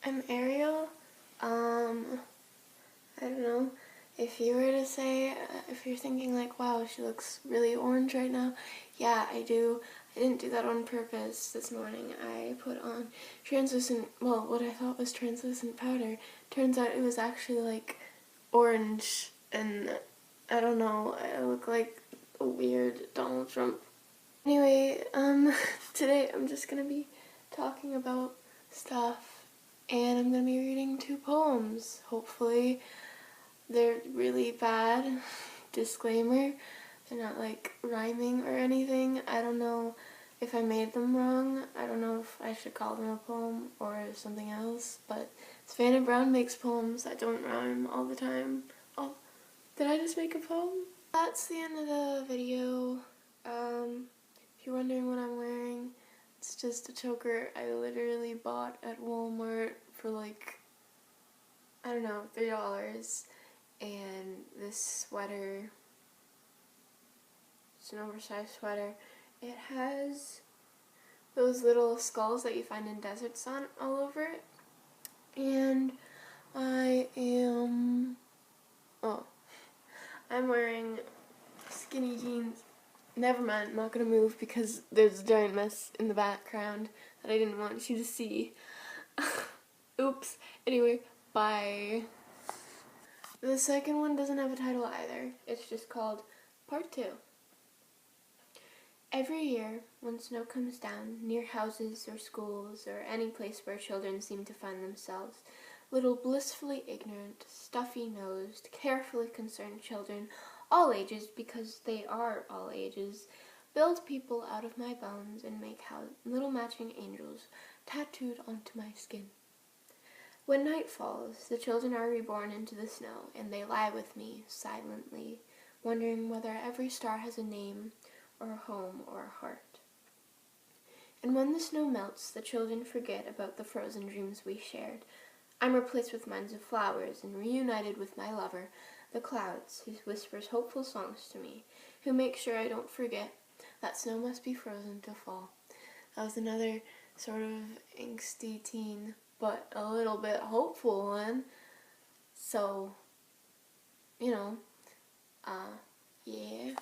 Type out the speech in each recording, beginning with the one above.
I'm Ariel. I don't know. If you were to say, if you're thinking like, wow, she looks really orange right now, yeah, I do. I didn't do that on purpose this morning. I put on translucent, well, what I thought was translucent powder. Turns out it was actually like orange, and I don't know, I look like a weird Donald Trump. Anyway, today I'm just gonna be talking about stuff, and I'm gonna be reading 2 poems. Hopefully, they're really bad. Disclaimer, they're not like rhyming or anything. I don't know if I made them wrong. I don't know if I should call them a poem or something else, but Savannah Brown makes poems that don't rhyme all the time. Oh, did I just make a poem? That's the end of the video. If you're wondering what I'm wearing, it's just a choker I literally bought at Walmart for like, I don't know, $3. And this sweater, it's an oversized sweater. It has those little skulls that you find in deserts on all over it. And I'm wearing skinny jeans. Never mind, I'm not gonna move because there's a giant mess in the background that I didn't want you to see. Oops. Anyway, bye. The second one doesn't have a title either. It's just called Part 2. Every year, when snow comes down near houses or schools or any place where children seem to find themselves, little blissfully ignorant, stuffy-nosed, carefully concerned children, all ages because they are all ages, build people out of my bones and make little matching angels tattooed onto my skin. When night falls, the children are reborn into the snow, and they lie with me silently, wondering whether every star has a name or a home or a heart. And when the snow melts, the children forget about the frozen dreams we shared. I'm replaced with minds of flowers and reunited with my lover, the clouds, who whispers hopeful songs to me, who makes sure I don't forget that snow must be frozen to fall. That was another sort of angsty teen, but a little bit hopeful one. So, you know, yeah.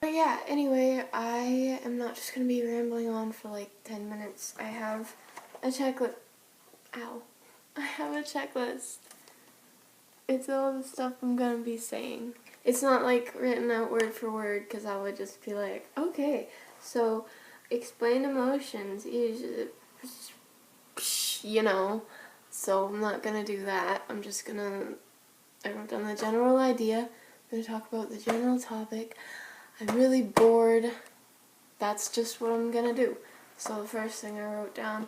But yeah, anyway, I am not just going to be rambling on for like 10 minutes. I have a checklist. Ow. I have a checklist. It's all the stuff I'm going to be saying. It's not like written out word for word because I would just be like, okay, so explain emotions. You know, so I'm not going to do that. I'm just going to, I wrote down the general idea. I'm going to talk about the general topic. I'm really bored. That's just what I'm gonna do. So the first thing I wrote down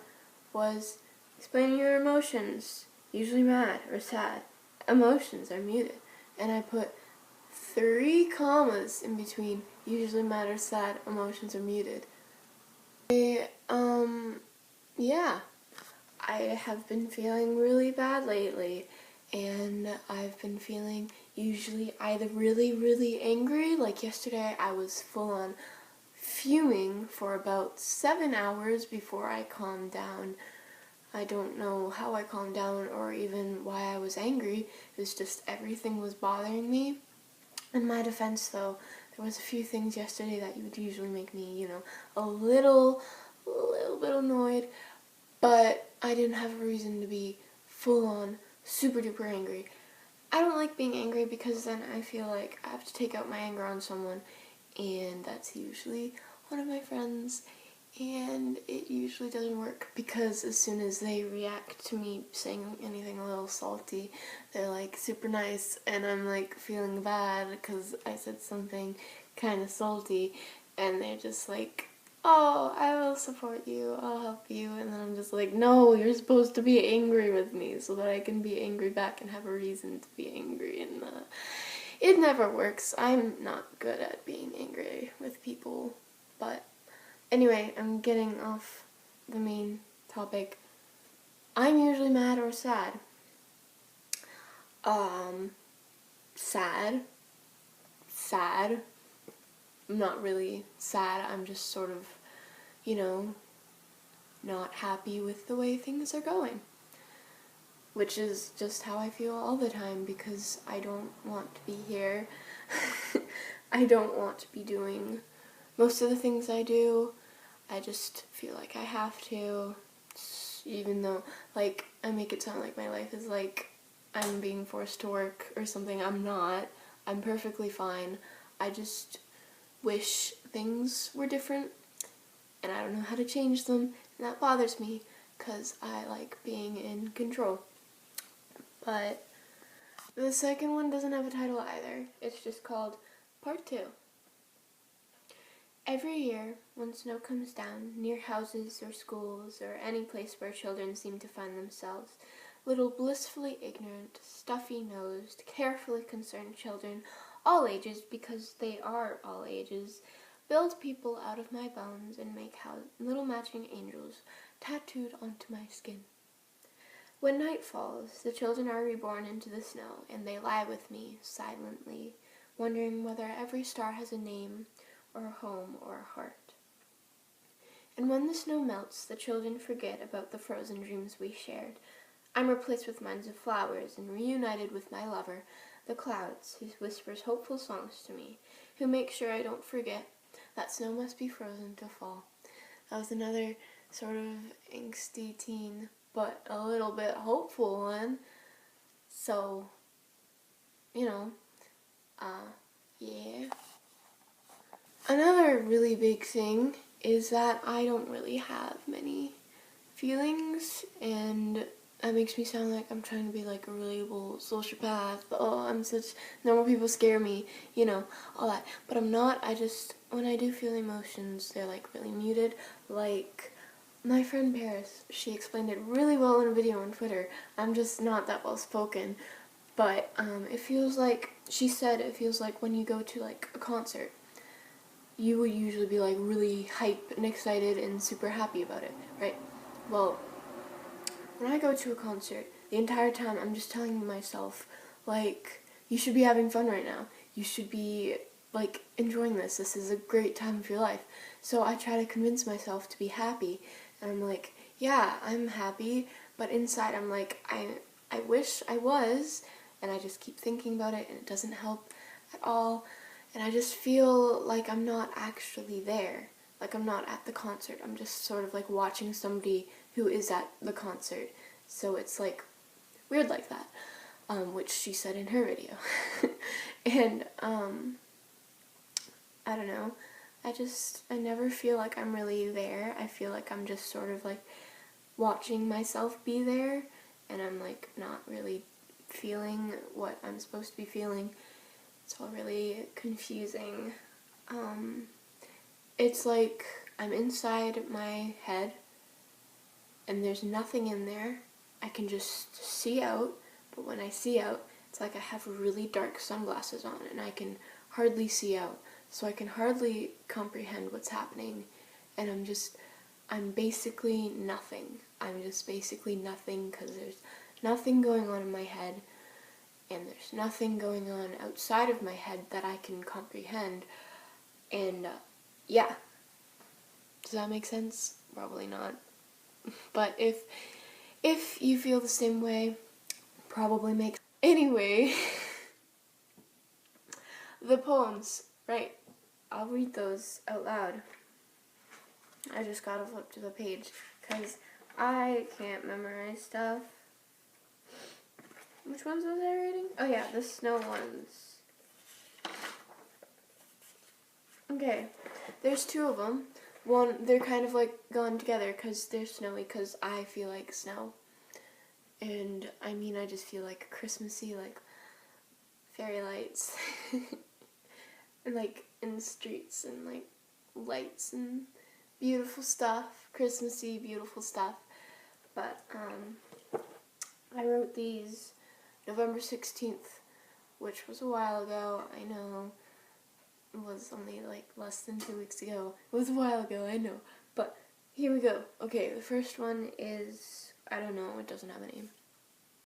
was explain your emotions, usually mad or sad. Emotions are muted. And I put 3 commas in between usually mad or sad, emotions are muted. Yeah. I have been feeling really bad lately, and I've been feeling usually either really, really angry, like yesterday I was full on fuming for about 7 hours before I calmed down. I don't know how I calmed down or even why I was angry. It was just everything was bothering me. In my defense, though, there was a few things yesterday that would usually make me, a little bit annoyed, but I didn't have a reason to be full on super duper angry. I don't like being angry because then I feel like I have to take out my anger on someone, and that's usually one of my friends, and it usually doesn't work because as soon as they react to me saying anything a little salty, they're like super nice, and I'm like feeling bad because I said something kind of salty, and they're just like, oh, I will support you, I'll help you, and then I'm just like, no, you're supposed to be angry with me so that I can be angry back and have a reason to be angry, and it never works. I'm not good at being angry with people, but anyway, I'm getting off the main topic. I'm usually mad or sad. Sad. Sad. I'm not really sad, I'm just sort of, not happy with the way things are going. which is just how I feel all the time because I don't want to be here. I don't want to be doing most of the things I do. I just feel like I have to, even though, like, I make it sound like my life is like I'm being forced to work or something. I'm not. I'm perfectly fine. I just wish things were different, and I don't know how to change them, and that bothers me because I like being in control. But the second one doesn't have a title either. It's just called Part 2. Every year, when snow comes down near houses or schools or any place where children seem to find themselves, little blissfully ignorant, stuffy-nosed, carefully concerned children, all ages because they are all ages, build people out of my bones and make little matching angels tattooed onto my skin. When night falls, the children are reborn into the snow, and they lie with me, silently, wondering whether every star has a name, or a home, or a heart. And when the snow melts, the children forget about the frozen dreams we shared. I'm replaced with minds of flowers, and reunited with my lover, the clouds, who whispers hopeful songs to me, who makes sure I don't forget that snow must be frozen to fall. That was another sort of angsty teen, but a little bit hopeful one. So, you know, yeah. Another really big thing is that I don't really have many feelings, and that makes me sound like I'm trying to be like a relatable sociopath. Oh, I'm such, normal people scare me, all that. But I'm not. I just, when I do feel emotions, they're like really muted. Like my friend Paris, she explained it really well in a video on Twitter. I'm just not that well spoken. But it feels like, she said it feels like when you go to like a concert, you would usually be like really hype and excited and super happy about it, right? Well, when I go to a concert, the entire time I'm just telling myself, like, you should be having fun right now. You should be, like, enjoying this. This is a great time of your life. So I try to convince myself to be happy. And I'm like, yeah, I'm happy. But inside I'm like, I wish I was. And I just keep thinking about it, and it doesn't help at all. And I just feel like I'm not actually there. Like I'm not at the concert. I'm just sort of like watching somebody who is at the concert. So it's like weird like that, which she said in her video. And I don't know. I never feel like I'm really there. I feel like I'm just sort of like watching myself be there, and I'm like not really feeling what I'm supposed to be feeling. It's all really confusing. It's like I'm inside my head and there's nothing in there. I can just see out, but when I see out, it's like I have really dark sunglasses on and I can hardly see out. So I can hardly comprehend what's happening, and I'm basically nothing. I'm just basically nothing because there's nothing going on in my head. And there's nothing going on outside of my head that I can comprehend. And, yeah. Does that make sense? Probably not. But if you feel the same way, probably makes... Anyway, the poems. Right. I'll read those out loud. I just gotta flip to the page, because I can't memorize stuff. Which ones was I reading? Oh yeah, the snow ones. Okay, there's two of them. One, they're kind of like gone together because they're snowy, because I feel like snow. And I mean, I just feel like Christmassy, like fairy lights. And like in the streets and like lights and beautiful stuff. Christmassy, beautiful stuff. But I wrote these November 16th, which was a while ago, I know. It was only like less than 2 weeks ago. It was a while ago, I know. But here we go. Okay, the first one is, I don't know, it doesn't have a name.